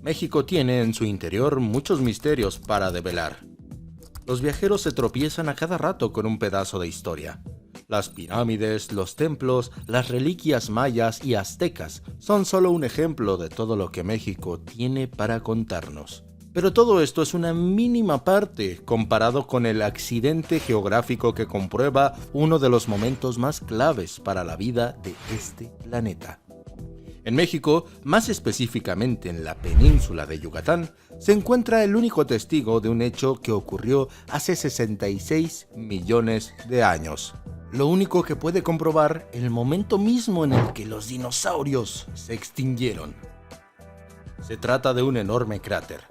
México tiene en su interior muchos misterios para develar. Los viajeros se tropiezan a cada rato con un pedazo de historia. Las pirámides, los templos, las reliquias mayas y aztecas son solo un ejemplo de todo lo que México tiene para contarnos. Pero todo esto es una mínima parte comparado con el accidente geográfico que comprueba uno de los momentos más claves para la vida de este planeta. En México, más específicamente en la península de Yucatán, se encuentra el único testigo de un hecho que ocurrió hace 66 millones de años. Lo único que puede comprobar el momento mismo en el que los dinosaurios se extinguieron. Se trata de un enorme cráter.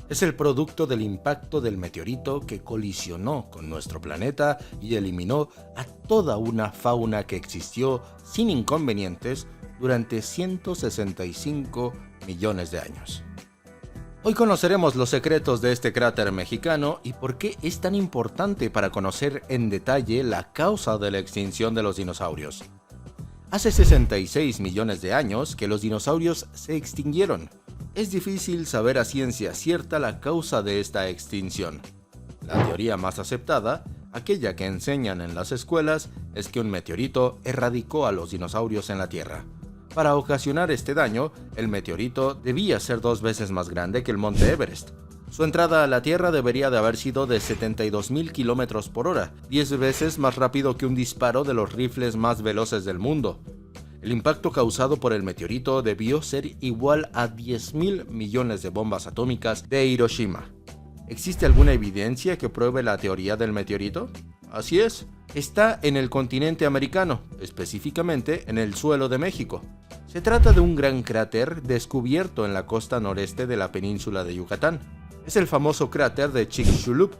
Es el producto del impacto del meteorito que colisionó con nuestro planeta y eliminó a toda una fauna que existió sin inconvenientes durante 165 millones de años. Hoy conoceremos los secretos de este cráter mexicano y por qué es tan importante para conocer en detalle la causa de la extinción de los dinosaurios. Hace 66 millones de años que los dinosaurios se extinguieron. Es difícil saber a ciencia cierta la causa de esta extinción. La teoría más aceptada, aquella que enseñan en las escuelas, es que un meteorito erradicó a los dinosaurios en la Tierra. Para ocasionar este daño, el meteorito debía ser 2 veces más grande que el monte Everest. Su entrada a la Tierra debería de haber sido de 72.000 km por hora, 10 veces más rápido que un disparo de los rifles más veloces del mundo. El impacto causado por el meteorito debió ser igual a 10.000 millones de bombas atómicas de Hiroshima. ¿Existe alguna evidencia que pruebe la teoría del meteorito? Así es, está en el continente americano, específicamente en el suelo de México. Se trata de un gran cráter descubierto en la costa noreste de la península de Yucatán. Es el famoso cráter de Chicxulub,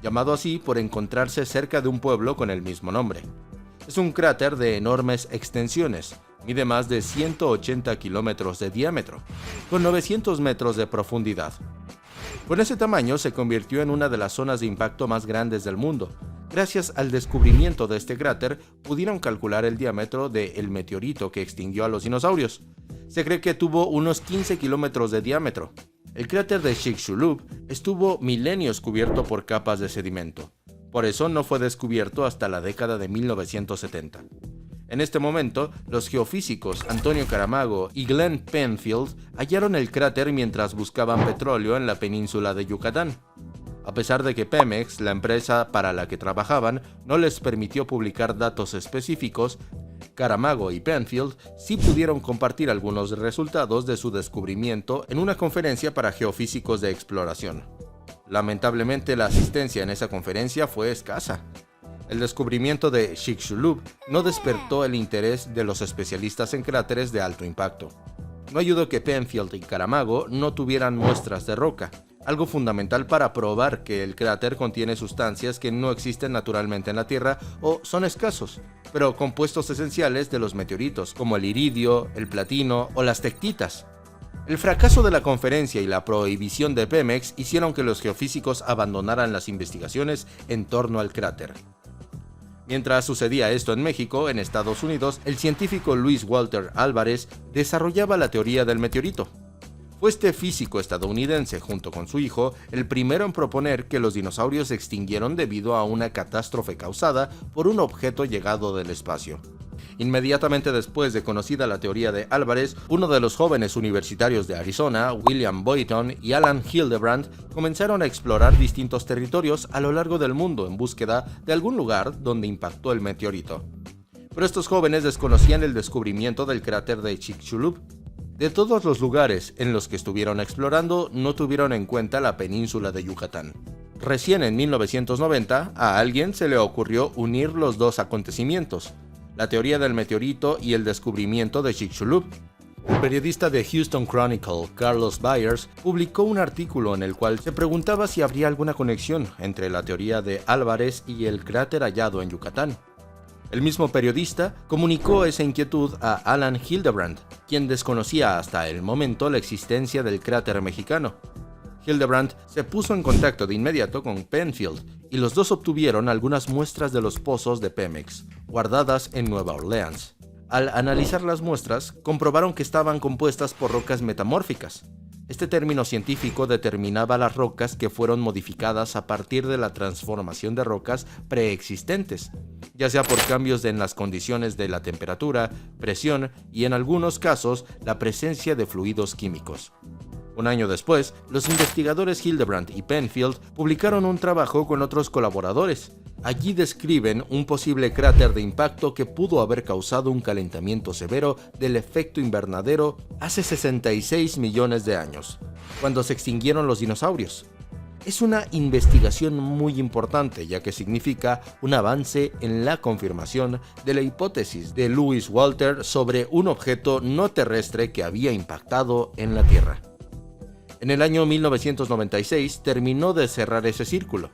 llamado así por encontrarse cerca de un pueblo con el mismo nombre. Es un cráter de enormes extensiones, mide más de 180 kilómetros de diámetro, con 900 metros de profundidad. Con ese tamaño se convirtió en una de las zonas de impacto más grandes del mundo. Gracias al descubrimiento de este cráter, pudieron calcular el diámetro del meteorito que extinguió a los dinosaurios. Se cree que tuvo unos 15 kilómetros de diámetro. El cráter de Chicxulub estuvo milenios cubierto por capas de sedimento. Por eso no fue descubierto hasta la década de 1970. En este momento, los geofísicos Antonio Caramago y Glenn Penfield hallaron el cráter mientras buscaban petróleo en la península de Yucatán. A pesar de que Pemex, la empresa para la que trabajaban, no les permitió publicar datos específicos, Caramago y Penfield sí pudieron compartir algunos resultados de su descubrimiento en una conferencia para geofísicos de exploración. Lamentablemente, la asistencia en esa conferencia fue escasa. El descubrimiento de Chicxulub no despertó el interés de los especialistas en cráteres de alto impacto. No ayudó que Penfield y Caramago no tuvieran muestras de roca, algo fundamental para probar que el cráter contiene sustancias que no existen naturalmente en la Tierra o son escasos, pero compuestos esenciales de los meteoritos, como el iridio, el platino o las tectitas. El fracaso de la conferencia y la prohibición de Pemex hicieron que los geofísicos abandonaran las investigaciones en torno al cráter. Mientras sucedía esto en México, en Estados Unidos, el científico Luis Walter Álvarez desarrollaba la teoría del meteorito. Fue este físico estadounidense, junto con su hijo, el primero en proponer que los dinosaurios se extinguieron debido a una catástrofe causada por un objeto llegado del espacio. Inmediatamente después de conocida la teoría de Álvarez, uno de los jóvenes universitarios de Arizona, William Boynton y Alan Hildebrand, comenzaron a explorar distintos territorios a lo largo del mundo en búsqueda de algún lugar donde impactó el meteorito. Pero estos jóvenes desconocían el descubrimiento del cráter de Chicxulub. De todos los lugares en los que estuvieron explorando, no tuvieron en cuenta la península de Yucatán. Recién en 1990, a alguien se le ocurrió unir los dos acontecimientos, la teoría del meteorito y el descubrimiento de Chicxulub. El periodista de Houston Chronicle, Carlos Byers, publicó un artículo en el cual se preguntaba si habría alguna conexión entre la teoría de Álvarez y el cráter hallado en Yucatán. El mismo periodista comunicó esa inquietud a Alan Hildebrand, quien desconocía hasta el momento la existencia del cráter mexicano. Hildebrand se puso en contacto de inmediato con Penfield y los dos obtuvieron algunas muestras de los pozos de Pemex, guardadas en Nueva Orleans. Al analizar las muestras, comprobaron que estaban compuestas por rocas metamórficas. Este término científico determinaba las rocas que fueron modificadas a partir de la transformación de rocas preexistentes, ya sea por cambios en las condiciones de la temperatura, presión y en algunos casos la presencia de fluidos químicos. Un año después, los investigadores Hildebrandt y Penfield publicaron un trabajo con otros colaboradores. Allí describen un posible cráter de impacto que pudo haber causado un calentamiento severo del efecto invernadero hace 66 millones de años, cuando se extinguieron los dinosaurios. Es una investigación muy importante, ya que significa un avance en la confirmación de la hipótesis de Lewis Walter sobre un objeto no terrestre que había impactado en la Tierra. En el año 1996 terminó de cerrar ese círculo.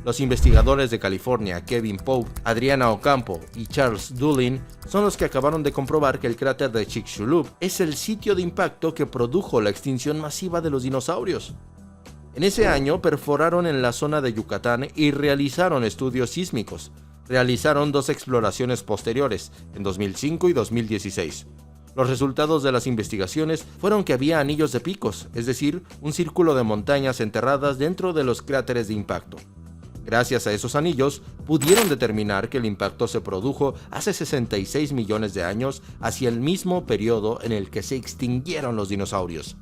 Los investigadores de California, Kevin Pope, Adriana Ocampo y Charles Dulin, son los que acabaron de comprobar que el cráter de Chicxulub es el sitio de impacto que produjo la extinción masiva de los dinosaurios. En ese año perforaron en la zona de Yucatán y realizaron estudios sísmicos. Realizaron 2 exploraciones posteriores, en 2005 y 2016. Los resultados de las investigaciones fueron que había anillos de picos, es decir, un círculo de montañas enterradas dentro de los cráteres de impacto. Gracias a esos anillos, pudieron determinar que el impacto se produjo hace 66 millones de años, hacia el mismo periodo en el que se extinguieron los dinosaurios.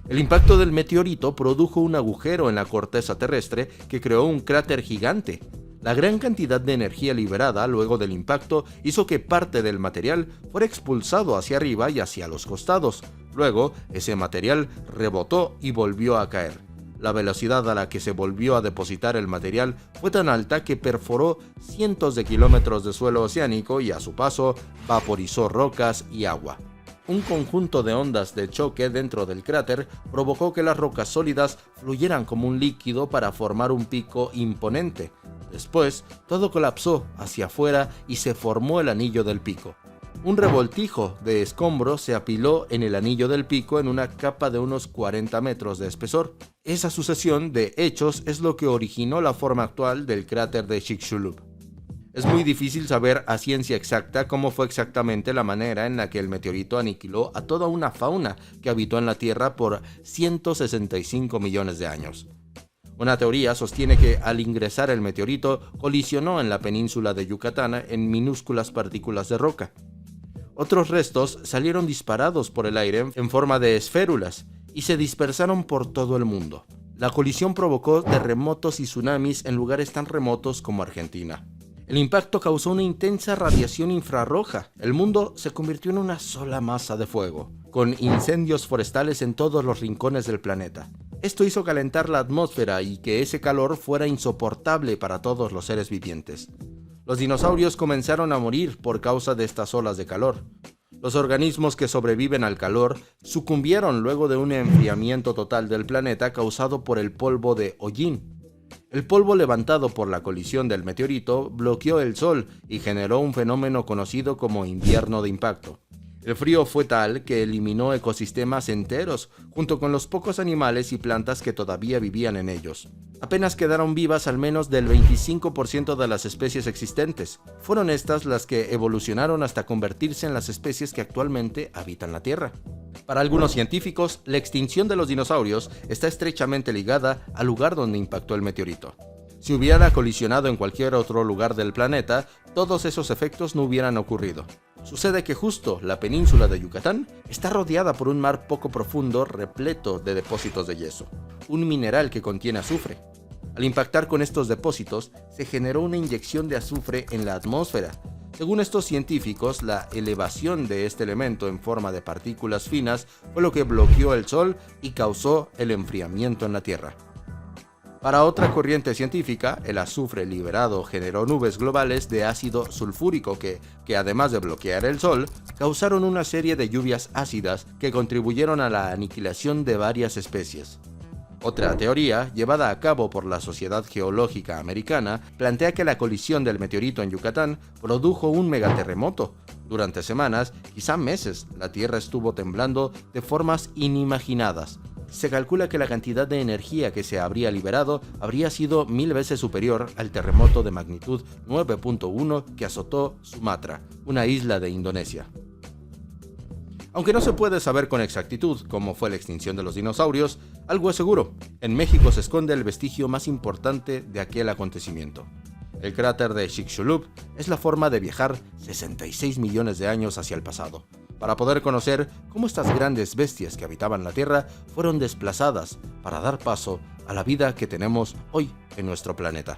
El impacto del meteorito produjo un agujero en la corteza terrestre que creó un cráter gigante. La gran cantidad de energía liberada luego del impacto hizo que parte del material fuera expulsado hacia arriba y hacia los costados. Luego, ese material rebotó y volvió a caer. La velocidad a la que se volvió a depositar el material fue tan alta que perforó cientos de kilómetros de suelo oceánico y a su paso vaporizó rocas y agua. Un conjunto de ondas de choque dentro del cráter provocó que las rocas sólidas fluyeran como un líquido para formar un pico imponente. Después, todo colapsó hacia afuera y se formó el anillo del pico. Un revoltijo de escombros se apiló en el anillo del pico en una capa de unos 40 metros de espesor. Esa sucesión de hechos es lo que originó la forma actual del cráter de Chicxulub. Es muy difícil saber a ciencia exacta cómo fue exactamente la manera en la que el meteorito aniquiló a toda una fauna que habitó en la Tierra por 165 millones de años. Una teoría sostiene que al ingresar el meteorito colisionó en la península de Yucatán en minúsculas partículas de roca. Otros restos salieron disparados por el aire en forma de esférulas y se dispersaron por todo el mundo. La colisión provocó terremotos y tsunamis en lugares tan remotos como Argentina. El impacto causó una intensa radiación infrarroja. El mundo se convirtió en una sola masa de fuego, con incendios forestales en todos los rincones del planeta. Esto hizo calentar la atmósfera y que ese calor fuera insoportable para todos los seres vivientes. Los dinosaurios comenzaron a morir por causa de estas olas de calor. Los organismos que sobreviven al calor sucumbieron luego de un enfriamiento total del planeta causado por el polvo de hollín. El polvo levantado por la colisión del meteorito bloqueó el sol y generó un fenómeno conocido como invierno de impacto. El frío fue tal que eliminó ecosistemas enteros, junto con los pocos animales y plantas que todavía vivían en ellos. Apenas quedaron vivas al menos del 25% de las especies existentes. Fueron estas las que evolucionaron hasta convertirse en las especies que actualmente habitan la Tierra. Para algunos científicos, la extinción de los dinosaurios está estrechamente ligada al lugar donde impactó el meteorito. Si hubiera colisionado en cualquier otro lugar del planeta, todos esos efectos no hubieran ocurrido. Sucede que justo la península de Yucatán está rodeada por un mar poco profundo repleto de depósitos de yeso, un mineral que contiene azufre. Al impactar con estos depósitos, se generó una inyección de azufre en la atmósfera. Según estos científicos, la elevación de este elemento en forma de partículas finas fue lo que bloqueó el sol y causó el enfriamiento en la Tierra. Para otra corriente científica, el azufre liberado generó nubes globales de ácido sulfúrico que además de bloquear el sol, causaron una serie de lluvias ácidas que contribuyeron a la aniquilación de varias especies. Otra teoría, llevada a cabo por la Sociedad Geológica Americana, plantea que la colisión del meteorito en Yucatán produjo un megaterremoto. Durante semanas, quizá meses, la Tierra estuvo temblando de formas inimaginadas. se calcula que la cantidad de energía que se habría liberado habría sido 1000 veces superior al terremoto de magnitud 9.1 que azotó Sumatra, una isla de Indonesia. Aunque no se puede saber con exactitud cómo fue la extinción de los dinosaurios, algo es seguro: en México se esconde el vestigio más importante de aquel acontecimiento. El cráter de Chicxulub es la forma de viajar 66 millones de años hacia el pasado, para poder conocer cómo estas grandes bestias que habitaban la Tierra fueron desplazadas para dar paso a la vida que tenemos hoy en nuestro planeta.